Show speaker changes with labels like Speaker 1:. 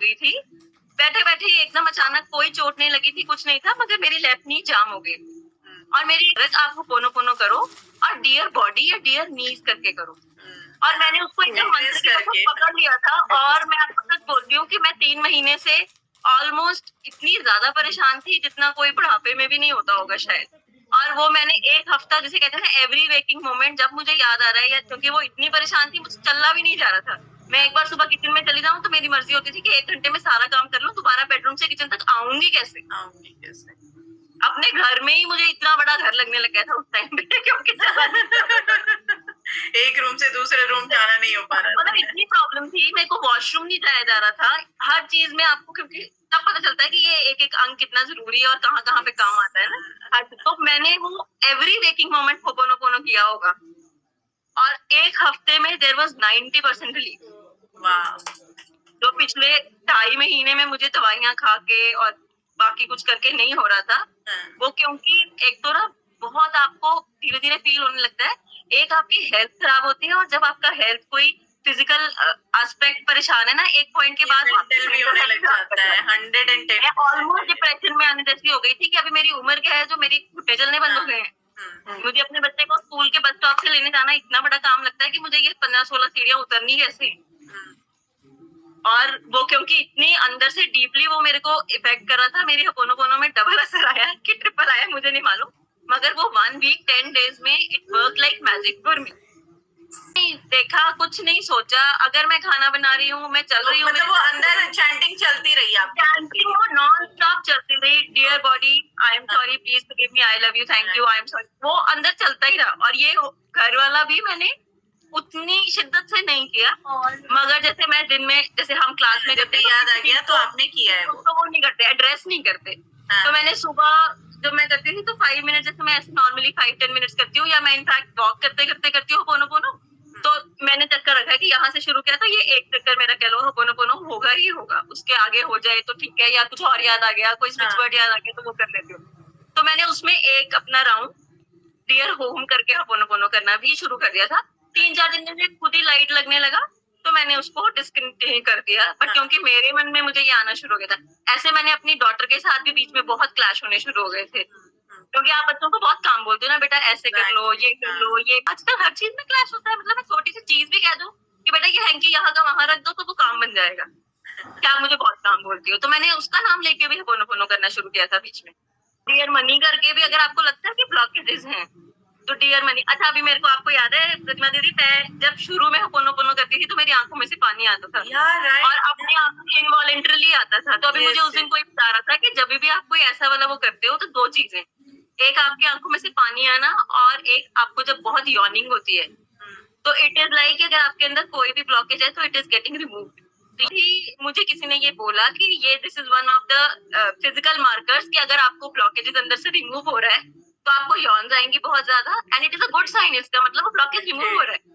Speaker 1: गई थी। बैठे बैठे ही एकदम अचानक, कोई चोट नहीं लगी थी, कुछ नहीं था, मगर मेरी लेफ्ट नी जाम हो गई और मेरी आप होपोनोपोनो करो और डियर बॉडी या डियर नीज करके करो। और मैंने उसको एकदम मंत्र के साथ पकड़ लिया था। और मैं आपको सच बोलती हूँ कि मैं 3 महीने से ऑलमोस्ट इतनी ज्यादा परेशान थी जितना कोई बुढ़ापे में भी नहीं होता होगा शायद। और वो मैंने 1 हफ्ता, जिसे कहते हैं ना एवरी वेकिंग मोमेंट, जब मुझे याद आ रहा है, या क्योंकि वो इतनी परेशान थी, मुझसे चलना भी नहीं जा रहा था। मैं एक बार सुबह किचन में चली जाऊँ तो मेरी मर्जी होती थी कि 1 घंटे में सारा काम कर लूं, दोबारा बेडरूम से किचन तक आऊंगी कैसे। अपने घर में ही मुझे इतना बड़ा घर लगने लग गया था उस टाइम पे, क्योंकि
Speaker 2: एक रूम से दूसरे रूम जाना नहीं हो पा रहा था।
Speaker 1: मतलब इतनी प्रॉब्लम थी, मेरे को वॉशरूम नहीं जाया जा रहा था। हर चीज में आपको, क्योंकि तब पता चलता है कि ये एक एक अंग कितना जरूरी है और कहाँ कहाँ पे काम आता है ना। तो मैंने वो एवरी वेकिंग मोमेंट होपोनोपोनो किया होगा और 1 हफ्ते में देयर वाज 90% रिलीफ। जो पिछले 2.5 महीने में मुझे दवाइयां खा के और बाकी कुछ करके नहीं हो रहा था, वो क्योंकि एक तो ना बहुत आपको धीरे धीरे फील होने लगता है। एक आपकी हेल्थ खराब होती है और जब आपका हेल्थ कोई फिजिकल एस्पेक्ट परेशान है ना, एक पॉइंट के बाद
Speaker 2: मेंटल भी होने लग जाता है। 110
Speaker 1: ऑलमोस्ट डिप्रेशन में आने जैसी हो गई थी कि अभी मेरी उम्र क्या है जो मेरी घुटने चलने बंद हो गए हैं। मुझे अपने बच्चे को स्कूल के बस स्टॉप से लेने जाना इतना बड़ा काम लगता है कि मुझे ये 15-16 सीढ़ियां उतरनी कैसे। और वो क्योंकि इतनी अंदर से डीपली वो मेरे को इफेक्ट कर रहा था, मेरी होपोनोपोनो में डबल असर आया कि ट्रिपल आया, मुझे नहीं मालूम। मगर वो 1 वीक 10 डेज में it work like magic for me. नहीं देखा, कुछ नहीं सोचा, अगर मैं खाना बना रही हूँ, मैं चल रही हूँ,
Speaker 2: मतलब वो अंदर चैंटिंग चलती रही आपकी।
Speaker 1: चैंटिंग वो नॉन स्टॉप चलती रही। Dear body, I am sorry, please forgive me, I love you, thank you, I am sorry, वो अंदर चलता ही रहा। और ये घर वाला भी मैंने उतनी शिद्दत से नहीं किया, मगर जैसे मैं दिन में, जैसे हम क्लास में जब
Speaker 2: याद आ गया तो आपने किया है
Speaker 1: तो वो नहीं करते, एड्रेस नहीं करते। तो मैंने सुबह जब मैं करती थी तो 5 मिनट, जैसे मैं ऐसे नॉर्मली 5-10 मिनट्स करती हूँ, या मैं इनफैक्ट वॉक करते करते करती हूँ होपोनोपोनो। तो मैंने चक्कर रखा है कि यहाँ से शुरू किया तो ये एक चक्कर मेरा कह लो होपोनोपोनो होगा ही होगा, उसके आगे हो जाए तो ठीक है, या कुछ और याद आ गया, कोई स्विच वर्ड याद आ गया तो वो कर लेती हूँ। तो मैंने उसमें एक अपना राउंड डियर होम करके होपोनोपोनो करना भी शुरू कर दिया था। 3-4 दिन में मुझे खुद ही लाइट लगने लगा तो मैंने उसको डिस्कंटिन्यू कर दिया। बट क्योंकि मेरे मन में मुझे ये आना शुरू हो गया था, ऐसे मैंने अपनी डॉटर के साथ भी बीच में बहुत क्लैश होने शुरू हो गए थे, क्योंकि आप बच्चों को बहुत काम बोलते हो ना, बेटा ऐसे कर लो, ये कर लो, ये आजकल हर चीज में क्लैश होता है। मतलब मैं छोटी सी चीज भी कह दूं कि बेटा ये हैंकी यहाँ का वहां रख दो तो वो काम बन जाएगा, क्या मुझे बहुत काम बोलती हो। तो मैंने उसका नाम लेके भी होपोनोपोनो करना शुरू किया था बीच में। डियर मनी करके भी, अगर आपको लगता है कि ब्लॉकेजेस हैं तो डियर मनी। अच्छा, अभी मेरे को आपको याद है प्रतिमा दीदी, मैं जब शुरू में होपोनोपोनो करती थी तो मेरी आंखों में से पानी आता था और अपने आप से इनवॉलेंटरली आता था। तो अभी मुझे उस दिन कोई बता रहा था कि जब भी आप कोई ऐसा वाला वो करते हो तो 2 चीजें, एक आपकी आंखों में से पानी आना और एक आपको जब बहुत यॉर्निंग होती है तो इट इज लाइक अगर आपके अंदर कोई भी ब्लॉकेज है तो इट इज गेटिंग रिमूव्ड। मुझे किसी ने ये बोला कि ये this is one of the physical markers कि अगर आपको ब्लॉकेजेस अंदर से रिमूव हो रहा है तो आपको यॉर्न्स आएंगी बहुत ज्यादा, and it is a good sign, इसका मतलब वो ब्लॉकेज रिमूव हो रहा है।